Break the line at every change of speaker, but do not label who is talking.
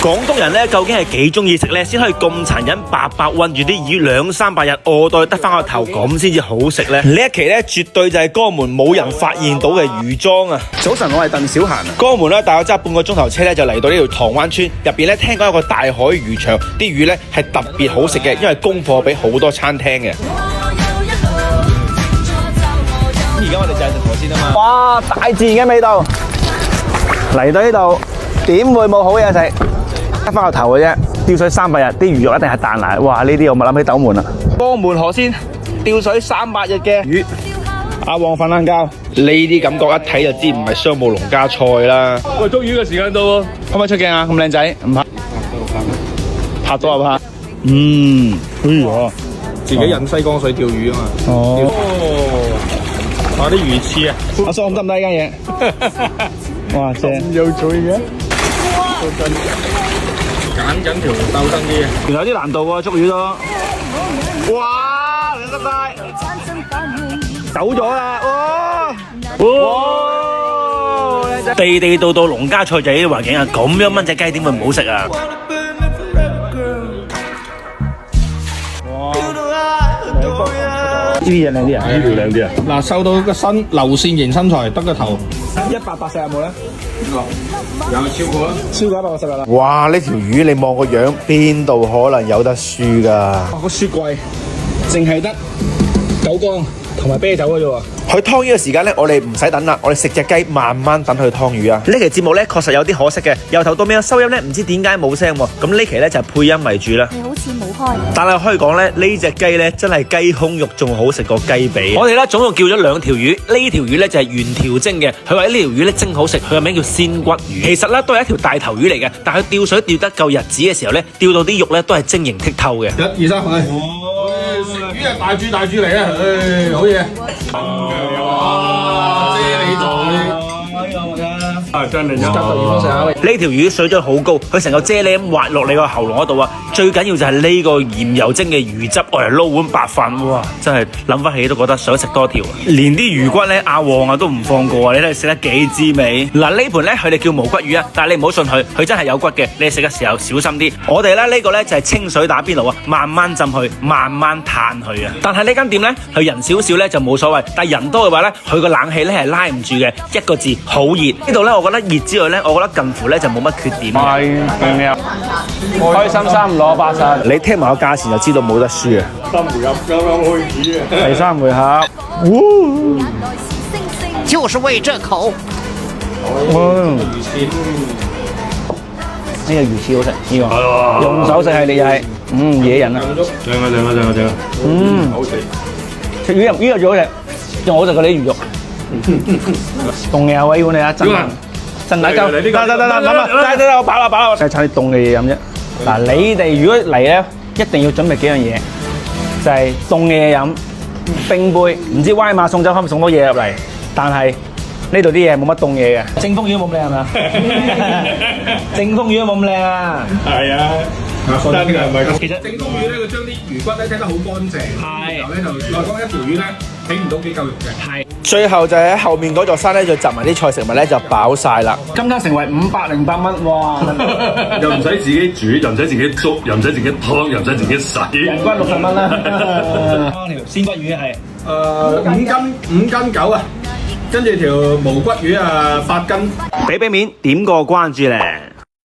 廣東人咧究竟係幾中意食咧，先可以咁殘忍，白白韞住啲魚200-300日，餓到得翻個頭咁先至好食咧？呢一期咧絕對就係江門冇人發現到嘅魚莊啊！
早晨，我係鄧小嫻啊。
江門咧大概揸半個鐘頭車咧就嚟到呢條塘灣村入邊咧，聽講有個大海魚場，啲魚咧係特別好食嘅，因為供貨俾好多餐廳嘅。咁而家我哋就係食河鮮啊嘛！
哇，大自然嘅味道，嚟到呢度點會冇好嘢食？得翻個頭嘅啫，釣水300日，啲魚肉一定係彈牙。哇！呢啲我咪諗起斗門啦。江門河鮮釣水300日嘅魚，阿旺瞓晏覺，
呢啲感覺一睇就知唔係商務農家菜啦。
喂，捉魚嘅時間到喎，
可唔可以出鏡啊？咁靚仔，唔怕，拍到啊拍。哎呀，
自己引西江水釣魚啊嘛。
哦，
哇！啲魚翅啊，
阿叔得唔得呢間嘢？哇，正！
有趣嘅。揀緊條鬥爭啲嘅，
原來有啲難度喎，捉魚都。哇！兩得晒，走咗啦！哇！
地地道道農家菜就係呢啲環境啊，咁樣炆隻雞點會唔好食啊？
呢啲嘢靚啲啊！
呢條靚啲啊！嗱，瘦到個身流線型身材，得個頭。
180有冇咧？
有超過啦，
超過180日啦！
哇！呢條魚你望個樣，邊度可能有得輸㗎？
個雪櫃淨係得9缸同埋啤酒嘅啫喎。
去湯魚嘅時間咧，我哋唔使等啦，我哋食隻雞慢慢等佢湯魚啊！呢期節目咧確實有啲可惜嘅，由頭到尾收音咧唔知點解冇聲喎。咁呢期咧就係配音為主啦。
你好似冇開，
但係可以講咧，呢隻雞咧真係雞胸肉仲好食過雞髀。我哋咧總共叫咗2條魚，呢條魚咧就係原條蒸嘅。佢話呢條魚咧蒸好食，佢個名叫鮮骨魚。其實咧都係一條大頭魚嚟嘅，但係佢釣水釣得夠日子嘅時候咧，釣到啲肉咧都係晶瑩剔透嘅。
1、2、3，食魚啊，大豬嚟啊！好嘢。哇！啫喱狀啊，真係
呢條魚水準好高，佢成個啫喱咁滑落你個喉嚨嗰度啊！最緊要就係呢個鹽油蒸嘅魚汁，嚟撈碗白飯，哇！真係諗翻起都覺得想食多條。連啲魚骨咧，阿旺啊都唔放過啊！你睇食得幾滋味。嗱呢盤咧佢哋叫無骨魚啊，但係你唔好信佢，佢真係有骨嘅。你食嘅時候小心啲。我哋咧呢個咧就係清水打邊爐啊，慢慢浸去，慢慢嘆佢啊。但係呢間店咧，佢人少少咧就冇所謂，但係人多嘅話咧，佢個冷氣咧係拉唔住嘅，一個字好熱。呢度咧我覺得熱之外咧，我覺得近乎咧就冇乜缺點。
係，開心3攞80。
你聽埋個價錢就知道冇得輸啊！3
回合啱啱開始啊！
第3回合，
就是為這口。
魚翅，
呢個魚翅好食，呢個用手食系列又係，野人啊！
正啊！好食。
食魚呢個最好食，仲好食過你啲魚肉。凍嘅有位要你啊，震奶鳩，得，我飽啦，我趁啲凍嘅嘢飲啫。嗱，你哋如果嚟咧，一定要準備幾樣嘢，就係凍嘅嘢飲，冰杯，唔知歪馬送酒可唔可以送到嘢入嚟，但係呢度啲嘢冇乜凍嘢嘅。正風魚冇咁靚係嘛？正風魚冇咁靚啊！
係啊。真嘅係咪咁？
其實
正宗魚咧，佢將啲魚骨咧剔得好乾淨，然後咧就內江一條魚咧起唔到幾嚿肉嘅。
係。
最後就喺後面嗰座山咧，就集埋啲菜食物咧，就飽晒啦。
今餐成為508蚊，哇！
又唔使自己煮，又唔使自己捉，又唔使自己湯，又唔使自己洗。
人均60蚊啦。條鮮骨魚係
5斤9啊，跟住條無骨魚啊8斤。
俾面，點個關注咧！